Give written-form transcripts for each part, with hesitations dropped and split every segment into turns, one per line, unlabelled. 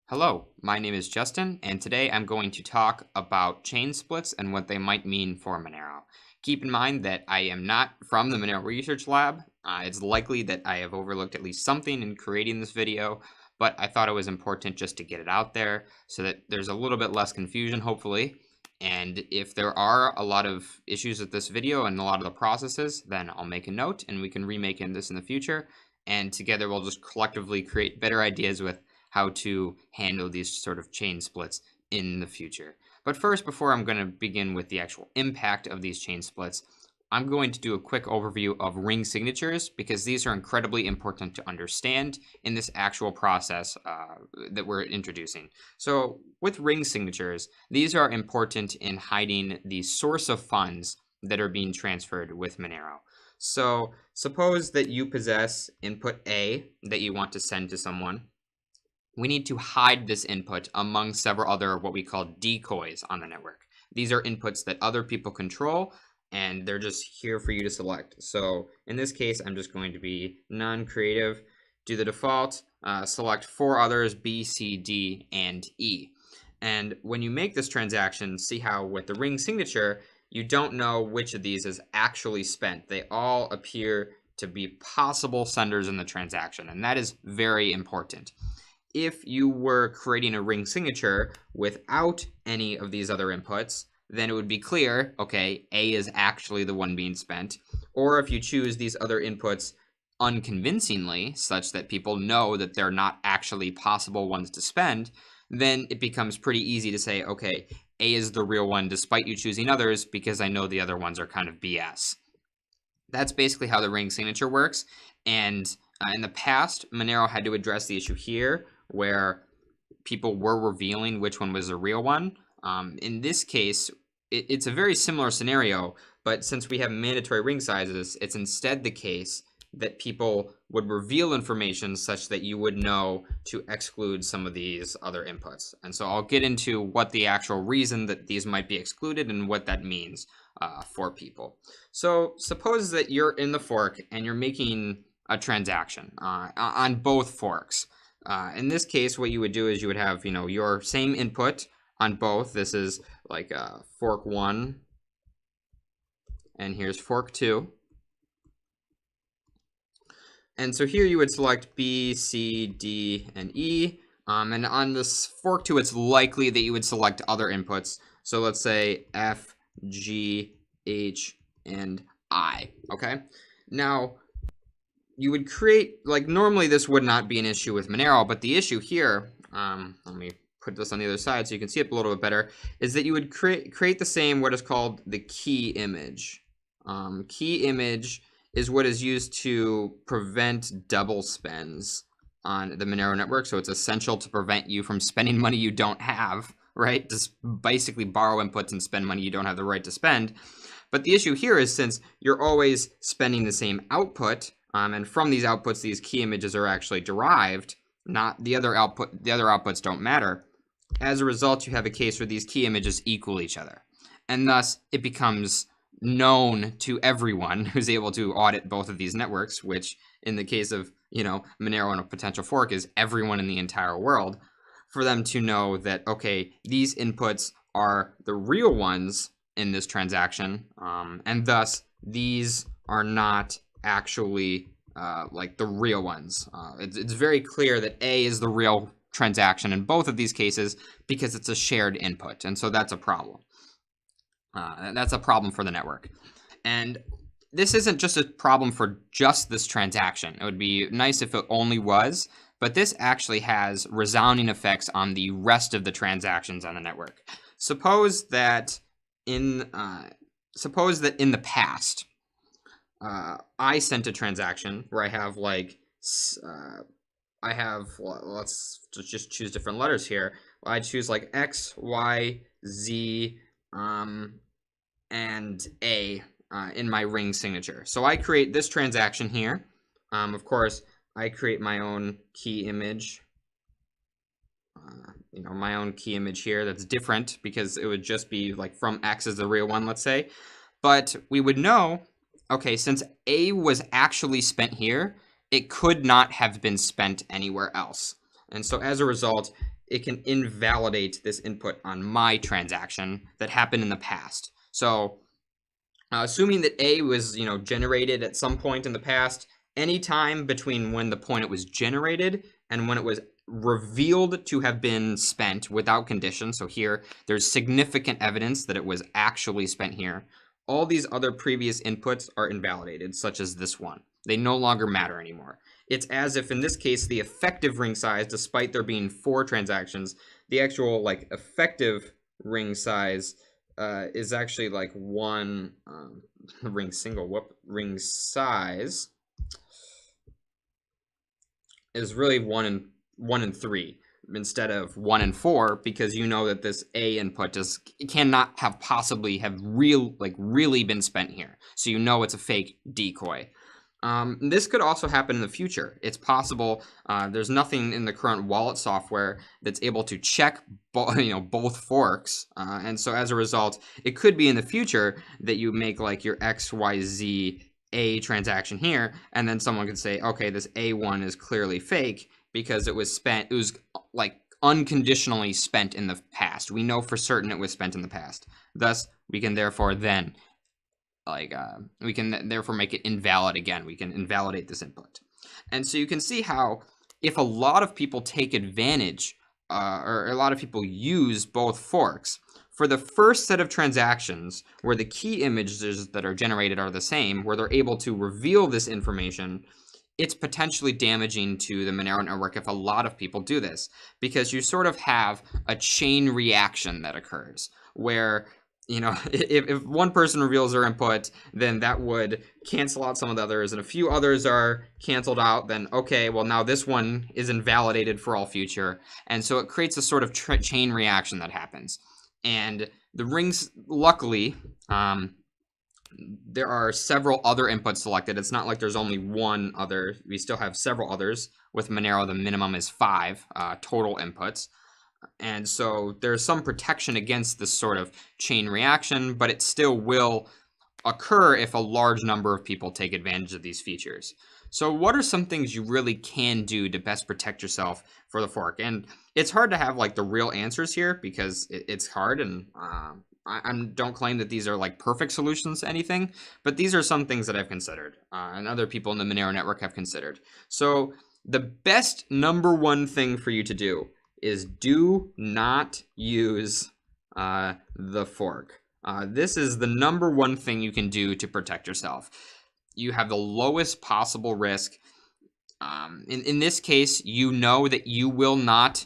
Hello, my name is Justin, and today I'm going to talk about chain splits and what they might mean for Monero. Keep in mind that I am not from the Monero Research Lab. It's likely that I have overlooked at least something in creating this video, but I thought it was important just to get it out there so that there's a little bit less confusion, hopefully. And if there are a lot of issues with this video and a lot of the processes, then I'll make a note and we can remake this in the future. And together we'll just collectively create better ideas with how to handle these sort of chain splits in the future. But first, before I'm going to begin with the actual impact of these chain splits, I'm going to do a quick overview of ring signatures because these are incredibly important to understand in this actual process that we're introducing. So with ring signatures, these are important in hiding the source of funds that are being transferred with Monero. So suppose that you possess input A that you want to send to someone. We need to hide this input among several other what we call decoys on the network. These are inputs that other people control, and they're just here for you to select. So in this case, I'm just going to be non-creative, do the default, select 4 others, B, C, D, and E. And when you make this transaction, see how with the ring signature, you don't know which of these is actually spent. They all appear to be possible senders in the transaction, and that is very important. If you were creating a ring signature without any of these other inputs, then it would be clear, okay, A is actually the one being spent. Or if you choose these other inputs unconvincingly, such that people know that they're not actually possible ones to spend, then it becomes pretty easy to say, okay, A is the real one despite you choosing others because I know the other ones are kind of BS. That's basically how the ring signature works. And in the past, Monero had to address the issue here where people were revealing which one was the real one. In this case, it's a very similar scenario, but since we have mandatory ring sizes, it's instead the case that people would reveal information such that you would know to exclude some of these other inputs. And so I'll get into what the actual reason that these might be excluded and what that means for people. So suppose that you're in the fork and you're making a transaction on both forks. In this case, what you would do is you would have, your same input on both. This is like fork 1, and here's fork 2. And so here you would select B, C, D, and E. And on this fork 2, it's likely that you would select other inputs. So let's say F, G, H, and I. Okay. Now, you would create, normally this would not be an issue with Monero, but the issue here, let me put this on the other side so you can see it a little bit better, is that you would create the same, what is called the key image. Key image is what is used to prevent double spends on the Monero network, so it's essential to prevent you from spending money you don't have, right? Just basically borrow inputs and spend money you don't have the right to spend. But the issue here is since you're always spending the same output, and from these outputs, these key images are actually derived, not the other output. The other outputs don't matter. As a result, you have a case where these key images equal each other. And thus, it becomes known to everyone who's able to audit both of these networks, which in the case of, Monero and a potential fork is everyone in the entire world, for them to know that, okay, these inputs are the real ones in this transaction, and thus these are not actually the real ones. It's very clear that A is the real transaction in both of these cases because it's a shared input, and so that's a problem. That's a problem for the network. And this isn't just a problem for just this transaction. It would be nice if it only was, but this actually has resounding effects on the rest of the transactions on the network. Suppose that in the past, I sent a transaction where I have let's just choose different letters here. I choose X, Y, Z, and A in my ring signature. So I create this transaction here. Of course, I create my own key image. My own key image here that's different because it would just be from X as the real one, let's say. But we would know, okay, since A was actually spent here, it could not have been spent anywhere else. And so as a result, it can invalidate this input on my transaction that happened in the past. So assuming that A was, generated at some point in the past, any time between when the point it was generated and when it was revealed to have been spent without condition. So here, there's significant evidence that it was actually spent here. All these other previous inputs are invalidated, such as this one. They no longer matter anymore. It's as if, in this case, the effective ring size, despite there being 4 transactions, the actual, effective ring size is actually, 1 ring size is really 1 and 3 instead of 1 and 4, because you know that this A input cannot have possibly have really been spent here. So you know it's a fake decoy. This could also happen in the future. It's possible. There's nothing in the current wallet software that's able to check both forks, and so as a result, it could be in the future that you make your XYZ A transaction here, and then someone could say, okay, this A1 is clearly fake because it was spent. It was unconditionally spent in the past. We know for certain it was spent in the past. Thus, we can therefore then we can therefore make it invalid again. We can invalidate this input. And so you can see how if a lot of people take advantage or a lot of people use both forks, for the first set of transactions where the key images that are generated are the same, where they're able to reveal this information, it's potentially damaging to the Monero network if a lot of people do this, because you sort of have a chain reaction that occurs where if one person reveals their input, then that would cancel out some of the others, and a few others are canceled out, then okay, well now this one is invalidated for all future, and so it creates a sort of chain reaction that happens. And the rings, luckily, there are several other inputs selected. It's not like there's only one other. We still have several others. With Monero, the minimum is 5 total inputs. And so there's some protection against this sort of chain reaction, but it still will occur if a large number of people take advantage of these features. So what are some things you really can do to best protect yourself for the fork? And it's hard to have the real answers here because it's hard, and I don't claim that these are perfect solutions to anything, but these are some things that I've considered and other people in the Monero network have considered. So the best number one thing for you to do is do not use the fork. This is the number one thing you can do to protect yourself. You have the lowest possible risk. In this case, you know that you will not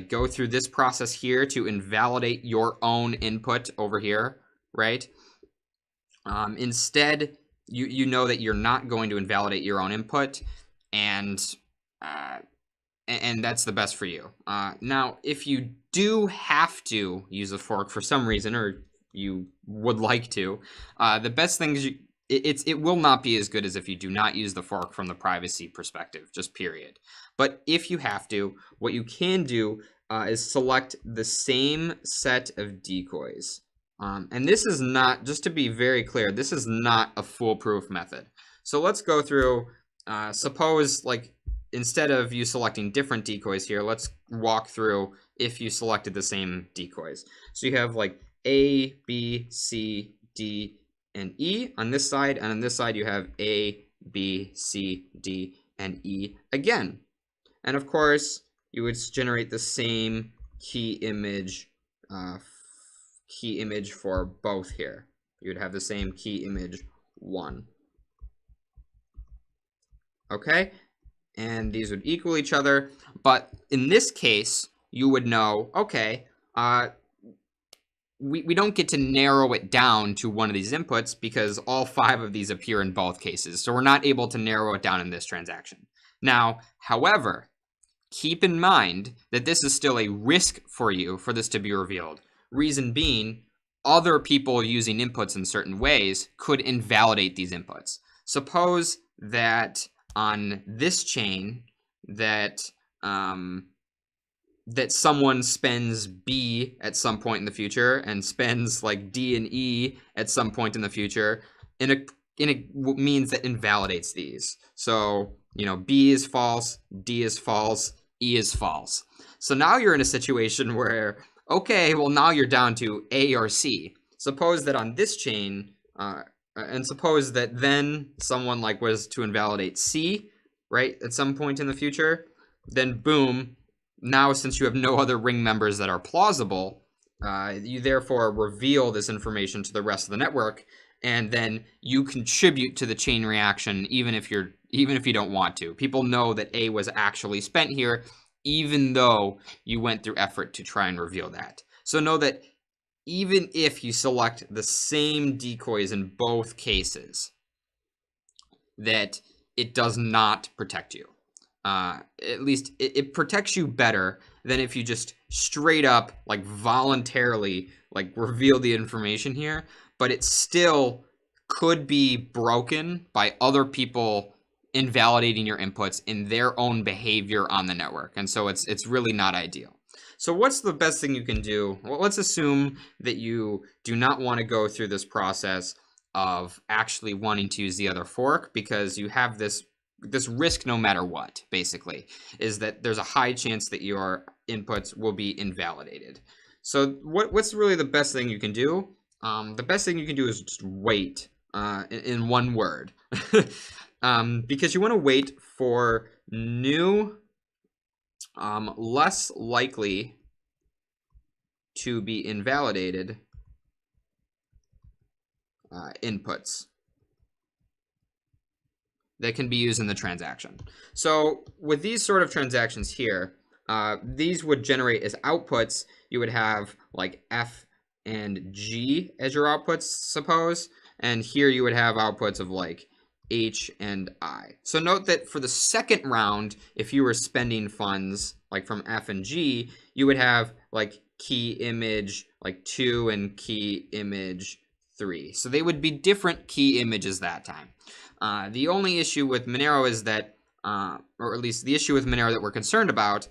go through this process here to invalidate your own input over here, right? Instead, you know that you're not going to invalidate your own input, and that's the best for you. Now, if you do have to use a fork for some reason, or you would like to, the best thing is it will not be as good as if you do not use the fork from the privacy perspective, just period. But if you have to, what you can do is select the same set of decoys. And this is not, just to be very clear, this is not a foolproof method. So let's go through, suppose instead of you selecting different decoys here, let's walk through if you selected the same decoys. So you have A, B, C, D, and E on this side, and on this side you have A, B, C, D, and E again. And of course, you would generate the same key image for both here. You would have the same key image 1. Okay? And these would equal each other, but in this case, you would know, okay, we don't get to narrow it down to one of these inputs because all 5 of these appear in both cases, so we're not able to narrow it down in this transaction. Now, however, keep in mind that this is still a risk for you for this to be revealed. Reason being, other people using inputs in certain ways could invalidate these inputs. Suppose that on this chain that that someone spends B at some point in the future and spends D and E at some point in the future, and it means that invalidates these. So B is false, D is false, E is false. So now you're in a situation where, okay, well, now you're down to A or C. Suppose that on this chain, and suppose that then someone like was to invalidate C, right, at some point in the future, then boom, now since you have no other ring members that are plausible, you therefore reveal this information to the rest of the network, and then you contribute to the chain reaction even if you don't want to. People know that A was actually spent here, even though you went through effort to try and reveal that. So know that even if you select the same decoys in both cases, that it does not protect you. At least it protects you better than if you just straight up, like, voluntarily, like, reveal the information here, but it still could be broken by other people invalidating your inputs in their own behavior on the network. And so it's really not ideal. So what's the best thing you can do? Well, let's assume that you do not want to go through this process of actually wanting to use the other fork, because you have this risk no matter what, basically, is that there's a high chance that your inputs will be invalidated. So what's really the best thing you can do? The best thing you can do is just wait, in one word. Because you want to wait for new, less likely to be invalidated inputs that can be used in the transaction. So with these sort of transactions here, these would generate as outputs, you would have like F and G as your outputs, suppose, and here you would have outputs of like H and I. So note that for the second round, if you were spending funds like from F and G, you would have like key image like 2 and key image 3. So they would be different key images that time. The only issue with Monero is that, or at least the issue with Monero that we're concerned about,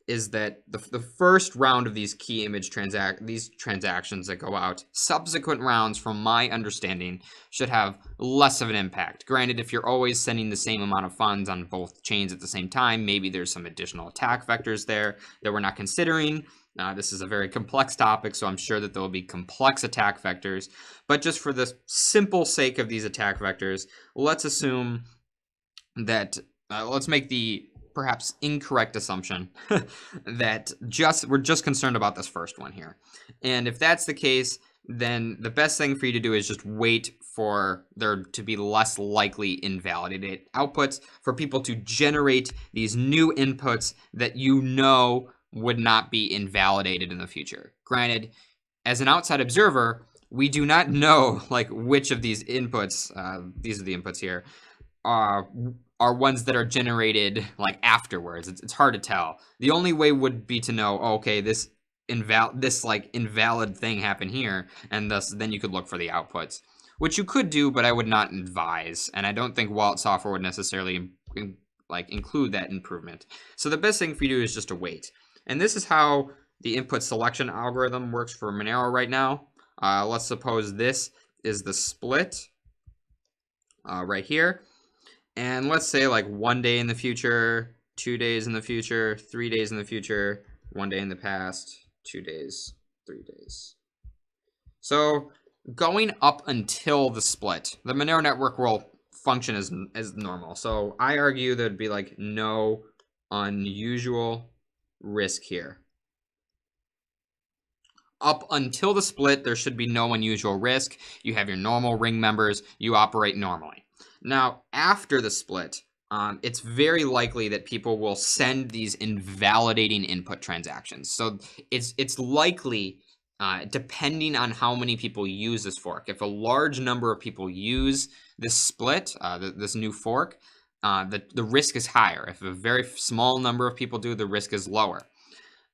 is that the first round of these key image transactions that go out, subsequent rounds, from my understanding, should have less of an impact. Granted, if you're always sending the same amount of funds on both chains at the same time, maybe there's some additional attack vectors there that we're not considering. This is a very complex topic, so I'm sure that there will be complex attack vectors. But just for the simple sake of these attack vectors, let's assume that, let's make the perhaps incorrect assumption that we're just concerned about this first one here. And if that's the case, then the best thing for you to do is just wait for there to be less likely invalidated outputs, for people to generate these new inputs that you know would not be invalidated in the future. Granted, as an outside observer, we do not know like which of these inputs, these are the inputs here, are ones that are generated like afterwards. It's hard to tell. The only way would be to know, okay, this like invalid thing happened here, and thus then you could look for the outputs, which you could do, but I would not advise, and I don't think wallet software would necessarily like include that improvement. So the best thing for you to do is just to wait. And this is how the input selection algorithm works for Monero right now. Let's suppose this is the split right here. And let's say like 1 day in the future, 2 days in the future, 3 days in the future, 1 day in the past, 2 days, 3 days. So going up until the split, the Monero network will function as normal. So I argue there'd be like no unusual risk here. Up until the split, there should be no unusual risk. You have your normal ring members. You operate normally. Now, after the split, it's very likely that people will send these invalidating input transactions. So it's likely, depending on how many people use this fork, if a large number of people use this split, this new fork, the risk is higher. If a very small number of people do, the risk is lower.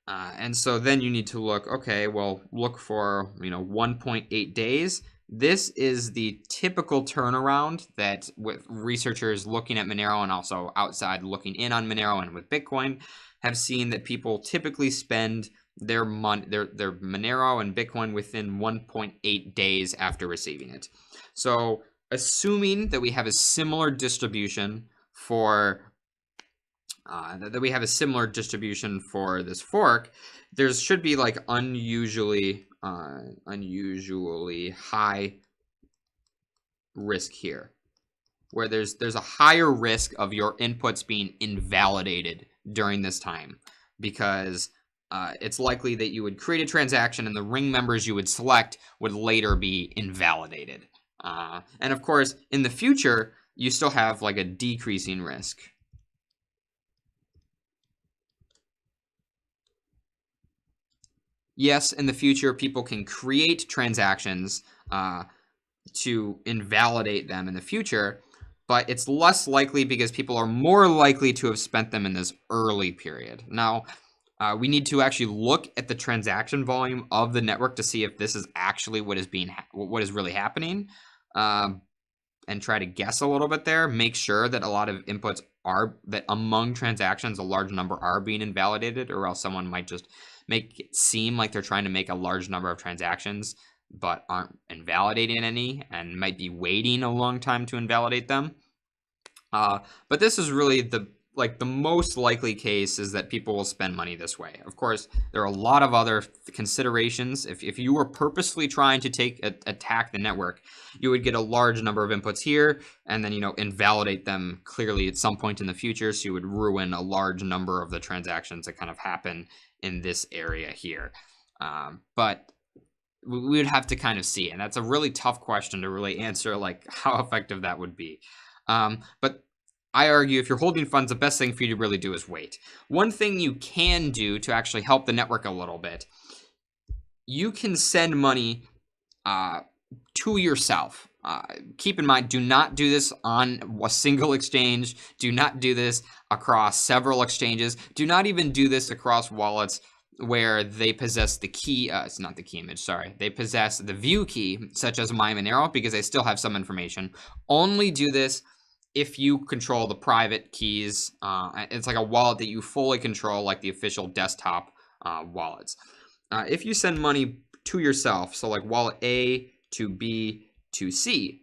And so then you need to look, okay, well, look for, 1.8 days. This is the typical turnaround that with researchers looking at Monero and also outside looking in on Monero and with Bitcoin have seen that people typically spend their Monero and Bitcoin within 1.8 days after receiving it. So assuming that we have a similar distribution for that we have a similar distribution for this fork, there should be like unusually high risk here, where there's a higher risk of your inputs being invalidated during this time, because it's likely that you would create a transaction and the ring members you would select would later be invalidated. And of course, in the future, you still have like a decreasing risk. Yes, in the future, people can create transactions to invalidate them in the future, but it's less likely because people are more likely to have spent them in this early period. Now, we need to actually look at the transaction volume of the network to see if this is actually what is really happening, and try to guess a little bit there. Make sure that a lot of inputs that among transactions, a large number are being invalidated, or else someone might just make it seem like they're trying to make a large number of transactions but aren't invalidating any and might be waiting a long time to invalidate them. But this is really the most likely case, is that people will spend money this way. Of course, there are a lot of other considerations. If you were purposely trying to attack the network, you would get a large number of inputs here and then, invalidate them clearly at some point in the future. So you would ruin a large number of the transactions that kind of happen in this area here. But we would have to kind of see, and that's a really tough question to really answer, like how effective that would be. But I argue if you're holding funds, the best thing for you to really do is wait. One thing you can do to actually help the network a little bit, you can send money to yourself. Keep in mind, do not do this on a single exchange. Do not do this across several exchanges. Do not even do this across wallets where they possess the key. It's not the key image, sorry. They possess the view key, such as Monero, because they still have some information. Only do this if you control the private keys. It's like a wallet that you fully control, like the official desktop wallets. If you send money to yourself, so like wallet A to B to C,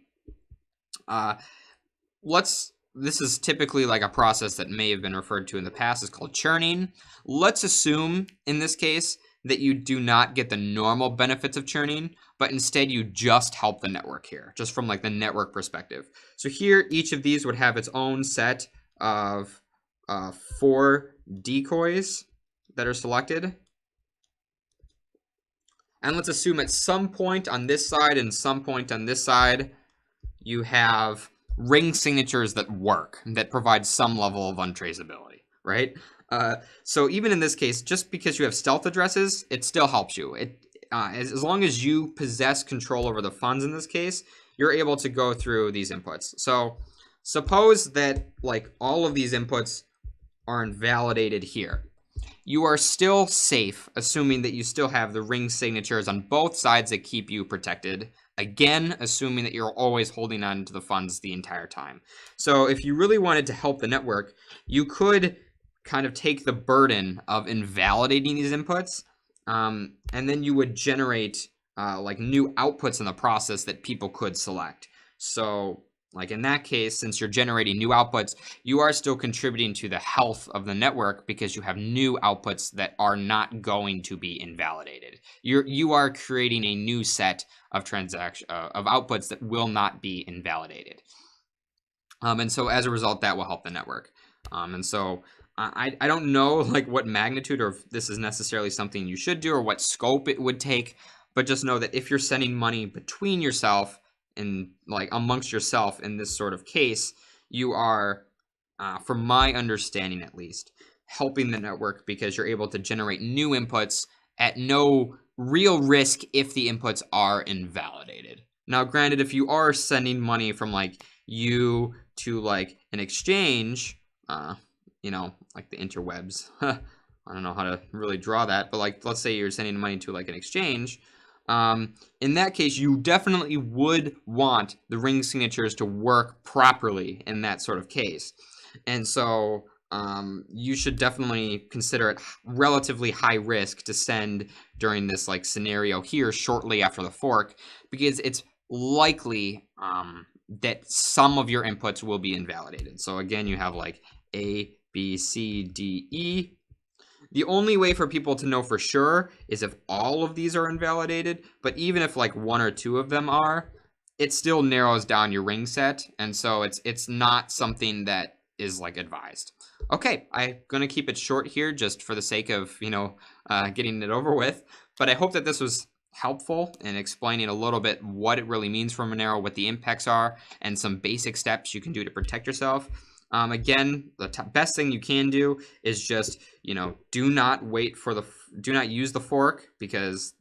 this is typically like a process that may have been referred to in the past. It's called churning. Let's assume in this case that you do not get the normal benefits of churning, but instead you just help the network here, just from like the network perspective. So here, each of these would have its own set of 4 decoys that are selected. And let's assume at some point on this side and some point on this side, you have ring signatures that work, that provide some level of untraceability, right? So even in this case, just because you have stealth addresses, it still helps you. As long as you possess control over the funds in this case, you're able to go through these inputs. So suppose that like all of these inputs are invalidated here. You are still safe, assuming that you still have the ring signatures on both sides that keep you protected. Again, assuming that you're always holding on to the funds the entire time. So if you really wanted to help the network, you could kind of take the burden of invalidating these inputs, and then you would generate like new outputs in the process that people could select. So like in that case, since you're generating new outputs, you are still contributing to the health of the network because you have new outputs that are not going to be invalidated. You are creating a new set of outputs that will not be invalidated. And so as a result, that will help the network. And so I don't know like what magnitude or if this is necessarily something you should do or what scope it would take, but just know that if you're sending money between yourself and like amongst yourself in this sort of case, you are, from my understanding at least, helping the network because you're able to generate new inputs at no real risk if the inputs are invalidated. Now, granted, if you are sending money from like you to like an exchange, like the interwebs, I don't know how to really draw that, but like, let's say you're sending money to like an exchange. In that case, you definitely would want the ring signatures to work properly in that sort of case. And so you should definitely consider it relatively high risk to send during this like scenario here shortly after the fork, because it's likely that some of your inputs will be invalidated. So again, you have like A, B, C, D, E. The only way for people to know for sure is if all of these are invalidated, but even if like one or two of them are, it still narrows down your ring set, and so it's not something that is like advised. Okay, I'm gonna keep it short here just for the sake of, getting it over with, but I hope that this was helpful in explaining a little bit what it really means for Monero, what the impacts are, and some basic steps you can do to protect yourself. Again, the best thing you can do is just, do not use the fork, because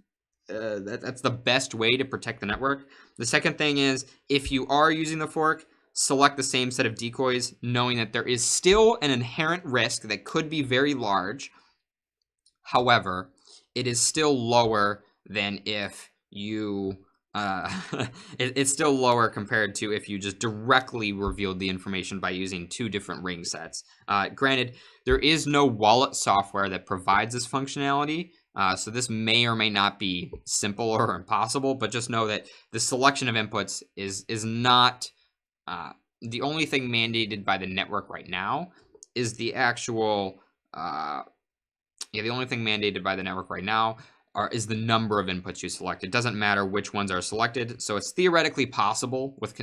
that's the best way to protect the network. The second thing is, if you are using the fork, select the same set of decoys, knowing that there is still an inherent risk that could be very large. However, it is still lower than if you it's still lower compared to if you just directly revealed the information by using two different ring sets. Granted, there is no wallet software that provides this functionality, so this may or may not be simple or impossible, but just know that the selection of inputs is not the only thing mandated by the network right now. Is the actual the only thing mandated by the network right now is the number of inputs you select. It doesn't matter which ones are selected, so it's theoretically possible with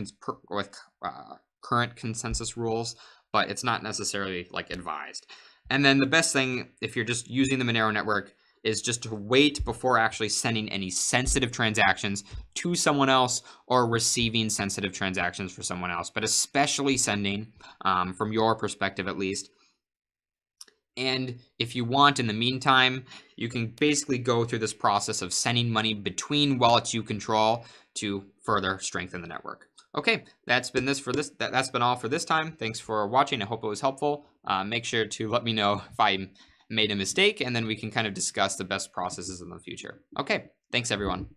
current consensus rules, but it's not necessarily like advised. And then the best thing, if you're just using the Monero network, is just to wait before actually sending any sensitive transactions to someone else or receiving sensitive transactions for someone else, but especially sending, from your perspective at least. And if you want, in the meantime, you can basically go through this process of sending money between wallets you control to further strengthen the network. Okay, that's been all for this time. Thanks for watching. I hope it was helpful. Make sure to let me know if I made a mistake, and then we can kind of discuss the best processes in the future. Okay, thanks everyone.